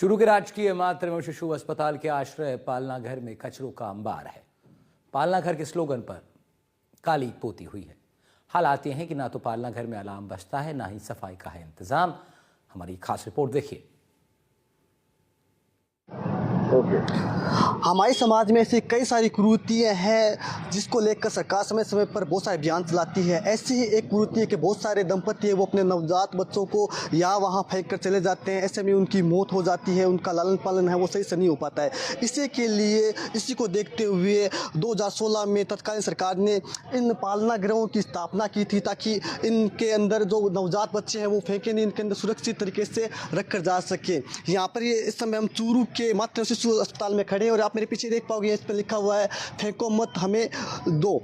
चूरू के राजकीय मातृ एवं शिशु अस्पताल के आश्रय पालना घर में कचरों का अंबार है। पालना घर के स्लोगन पर काली पोती हुई है। हालात ये हैं कि ना तो पालना घर में अलार्म बजता है, ना ही सफाई का है इंतजाम। हमारी खास रिपोर्ट देखिए। हमारे समाज में ऐसी कई सारी कुरीतियाँ हैं जिसको लेकर सरकार समय समय पर बहुत सारे अभियान चलाती है। ऐसी ही एक कुरीति है कि बहुत सारे दंपति है वो अपने नवजात बच्चों को यहाँ वहाँ फेंक कर चले जाते हैं। ऐसे में उनकी मौत हो जाती है, उनका लालन पालन है वो सही से नहीं हो पाता है। इसी के लिए इसी को देखते हुए 2016 में तत्कालीन सरकार ने इन पालना गृहों की स्थापना की थी ताकि इनके अंदर जो नवजात बच्चे हैं वो फेंके नहीं, इनके अंदर सुरक्षित तरीके से रख कर जा सके। यहाँ पर ये इस समय हम चूरू के मातृ शिशु अस्पताल में खड़े हैं और आप मेरे पीछे देख पाओगे इस पर लिखा हुआ है फेंको मत हमें दो,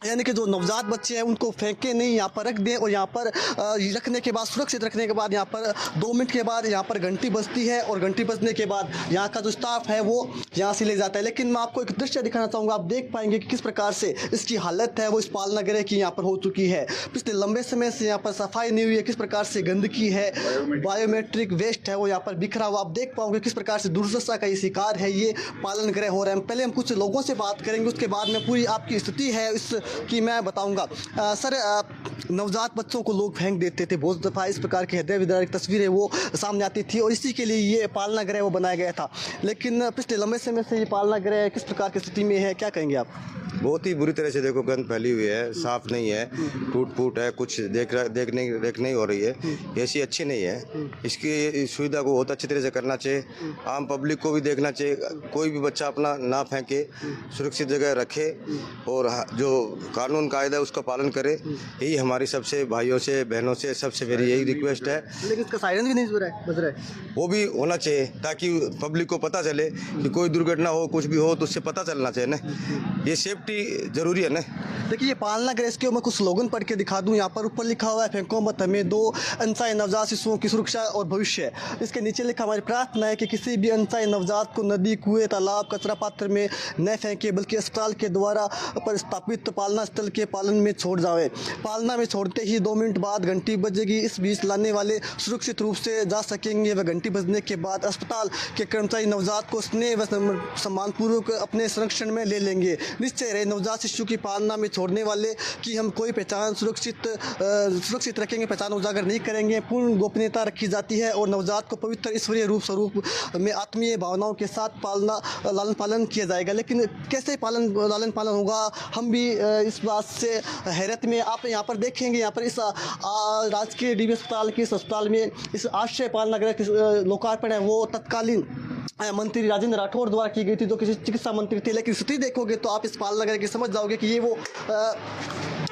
यानी कि जो नवजात बच्चे हैं उनको फेंके नहीं, यहाँ पर रख दें। और यहाँ पर रखने के बाद सुरक्षित रखने के बाद यहाँ पर 2 मिनट के बाद यहाँ पर घंटी बजती है और घंटी बजने के बाद यहाँ का जो स्टाफ है वो यहाँ से ले जाता है। लेकिन मैं आपको एक दृश्य दिखाना चाहूँगा, आप देख पाएंगे कि किस प्रकार से इसकी हालत है वो इस पालना गृह की यहाँ पर हो चुकी है। पिछले लंबे समय से यहाँ पर सफाई नहीं हुई है, किस प्रकार से गंदगी है, बायोमेट्रिक वेस्ट है वो यहाँ पर बिखरा हुआ। आप देख पाओगे किस प्रकार से दुर्दशा का ये शिकार है ये पालन गृह हो रहा है। पहले हम कुछ लोगों से बात करेंगे, उसके बाद में पूरी आपकी स्थिति है इस कि मैं बताऊंगा। सर, नवजात बच्चों को लोग फेंक देते थे, बहुत दफ़ा इस प्रकार की हृदय विदारक तस्वीरें वो सामने आती थी और इसी के लिए ये पालना गृह वो बनाया गया था। लेकिन पिछले लंबे समय से ये पालना गृह किस प्रकार की स्थिति में है, क्या कहेंगे आप? बहुत ही बुरी तरह से देखो गंद फैली हुई है, साफ नहीं है, टूट फूट है, कुछ देख नहीं हो रही है, ऐसी अच्छी नहीं है। इसकी सुविधा को बहुत अच्छी तरह से करना चाहिए, आम पब्लिक को भी देखना चाहिए। कोई भी बच्चा अपना ना फेंके, सुरक्षित जगह रखे और जो कानून कायदा है उसका पालन करे। यही हमारी सबसे भाइयों से बहनों से सबसे मेरी यही रिक्वेस्ट है। लेकिन इसका सायरन भी नहीं बज रहा है, वो भी होना चाहिए ताकि पब्लिक को पता चले कि कोई दुर्घटना हो, कुछ भी हो तो उससे पता चलना चाहिए ना, ये सेफ्टी जरूरी है ना। देखिए ये पालना गृह, इसके मैं कुछ स्लोगन पढ़ के दिखा दूं। यहाँ पर ऊपर लिखा हुआ है फेंको मत हमें दो, अनसाई नवजात शिशुओं की सुरक्षा और भविष्य। इसके नीचे लिखा हमारी प्रार्थना है कि किसी भी अनसाई नवजात को नदी, कुएं, तालाब, कचरा पात्र में न फेंके बल्कि अस्पताल के द्वारा पर स्थापित पालना स्थल के पालन में छोड़ जाए। पालना में छोड़ते ही 2 मिनट बाद घंटी बजेगी, इस बीच लाने वाले सुरक्षित रूप से जा सकेंगे व घंटी बजने के बाद अस्पताल के कर्मचारी नवजात को स्नेह व सम्मानपूर्वक अपने संरक्षण में ले लेंगे। निश्चय रहे नवजात शिशु की पालना में छोड़ने वाले की हम कोई पहचान सुरक्षित रखेंगे, पहचान उजागर नहीं करेंगे। पूर्ण गोपनीयता रखी जाती है और नवजात को पवित्र ईश्वरीय रूप स्वरूप में आत्मीय भावनाओं के साथ लालन पालन किया जाएगा। लेकिन कैसे लालन पालन होगा, हम भी इस बात से हैरत में। आप यहाँ पर देखेंगे, यहाँ पर इस राजकीय DB अस्पताल के इस अस्पताल में इस आश्रय पालना गृह लोकार्पण है वो तत्कालीन मंत्री राजेंद्र राठौड़ द्वारा की गई थी, जो किसी चिकित्सा मंत्री थे। लेकिन स्थिति देखोगे तो आप इस पालना गृह की समझ जाओगे कि ये वो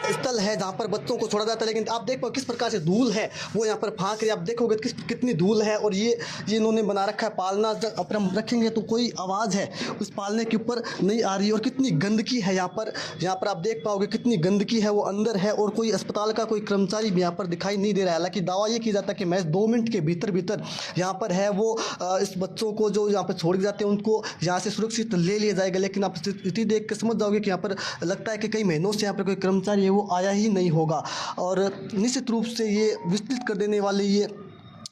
स्थल है जहाँ पर बच्चों को छोड़ा जाता है। लेकिन आप देख पाओ किस प्रकार से धूल है वो यहाँ पर फाँक रही, आप देखोगे कितनी धूल है। और ये इन्होंने बना रखा है पालना, अगर हम रखेंगे तो कोई आवाज़ है उस पालने के ऊपर नहीं आ रही। और कितनी गंदगी है यहाँ पर आप देख पाओगे कितनी गंदगी है वो अंदर है और कोई अस्पताल का कोई कर्मचारी भी यहाँ पर दिखाई नहीं दे रहा है। हालांकि दावा ये किया जाता है कि महज 2 मिनट के भीतर यहाँ पर है वो इस बच्चों को जो यहाँ पर छोड़ जाते हैं उनको यहाँ से सुरक्षित ले लिया जाएगा। लेकिन आप स्थिति देख कर समझ जाओगे कि यहाँ पर लगता है कि कई महीनों से यहाँ पर कोई कर्मचारी है वो आया ही नहीं होगा। और निश्चित रूप से ये विचलित कर देने वाले ये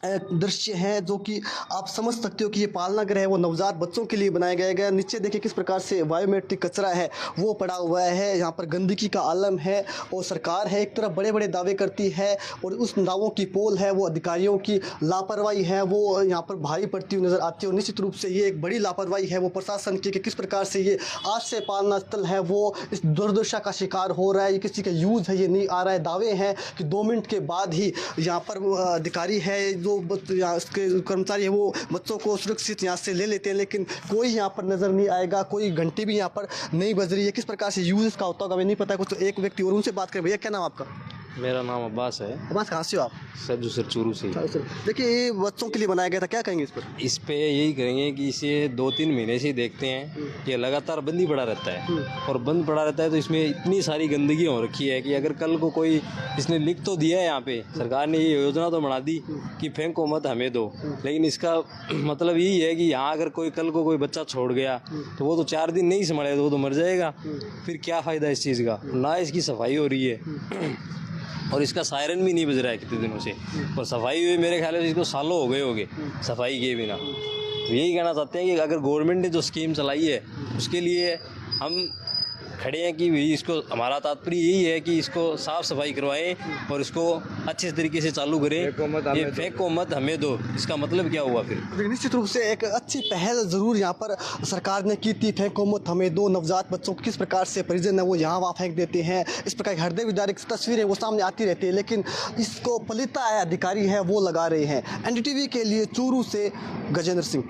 दृश्य है जो कि आप समझ सकते हो कि ये पालना गृह है वो नवजात बच्चों के लिए बनाया गया। नीचे देखिए किस प्रकार से बायोमेट्रिक कचरा है वो पड़ा हुआ है, यहाँ पर गंदगी का आलम है। और सरकार है एक तरफ बड़े बड़े दावे करती है और उस दावों की पोल है वो अधिकारियों की लापरवाही है वो यहाँ पर भारी पड़ती हुई नज़र आती है। और निश्चित रूप से ये एक बड़ी लापरवाही है वो प्रशासन की कि किस प्रकार से ये आश्रय पालना स्थल है वो इस दुर्दशा का शिकार हो रहा है। ये किसी का यूज़ है ये नहीं आ रहा है। दावे हैं कि 2 मिनट के बाद ही यहाँ पर अधिकारी है जो यहाँ उसके कर्मचारी है वो बच्चों को सुरक्षित यहाँ से ले लेते हैं। लेकिन कोई यहाँ पर नज़र नहीं आएगा, कोई घंटी भी यहाँ पर नहीं बज रही है। किस प्रकार से यूज़ इसका होता होगा हमें नहीं पता। कुछ तो एक व्यक्ति और उनसे बात करें। भैया क्या नाम आपका? मेरा नाम अब्बास है। अब्बास कहाँ से हो आप? सज्जू सर चूरू से। देखिए ये बच्चों के लिए बनाया गया था, क्या कहेंगे इस पर? इस पे यही करेंगे कि इसे 2-3 महीने से ही देखते हैं कि लगातार बंद ही पड़ा रहता है और बंद पड़ा रहता है तो इसमें इतनी सारी गंदगी हो रखी है कि अगर कल को कोई इसने लिख तो दिया है, यहाँ पे सरकार ने ये योजना तो बना दी कि फेंको मत हमें दो, लेकिन इसका मतलब यही है कि यहाँ अगर कल को कोई बच्चा छोड़ गया तो वो तो 4 दिन नहीं संभालेगा, वो तो मर जाएगा। फिर क्या फ़ायदा इस चीज़ का, ना इसकी सफाई हो रही है। और इसका सायरन भी नहीं बज रहा है कितने दिनों से। और सफाई हुए मेरे ख्याल से इसको सालों हो गए सफाई किए बिना। यही कहना चाहते हैं कि अगर गवर्नमेंट ने जो स्कीम चलाई है उसके लिए हम खड़े हैं कि भाई इसको, हमारा तात्पर्य यही है कि इसको साफ़ सफाई करवाएं और इसको अच्छे तरीके से चालू करें। ये फेंक को मत हमें दो, इसका मतलब क्या हुआ फिर? निश्चित रूप से एक अच्छी पहल ज़रूर यहाँ पर सरकार ने की थी। फेंक को मत हमें दो, नवजात बच्चों को किस प्रकार से परिजन है वो यहाँ वहाँ फेंक देते हैं, इस प्रकार की हृदय विदारक तस्वीरें वो सामने आती रहती है, लेकिन इसको पलिता है अधिकारी है वो लगा रहे हैं। NDTV के लिए चूरू से गजेंद्र सिंह।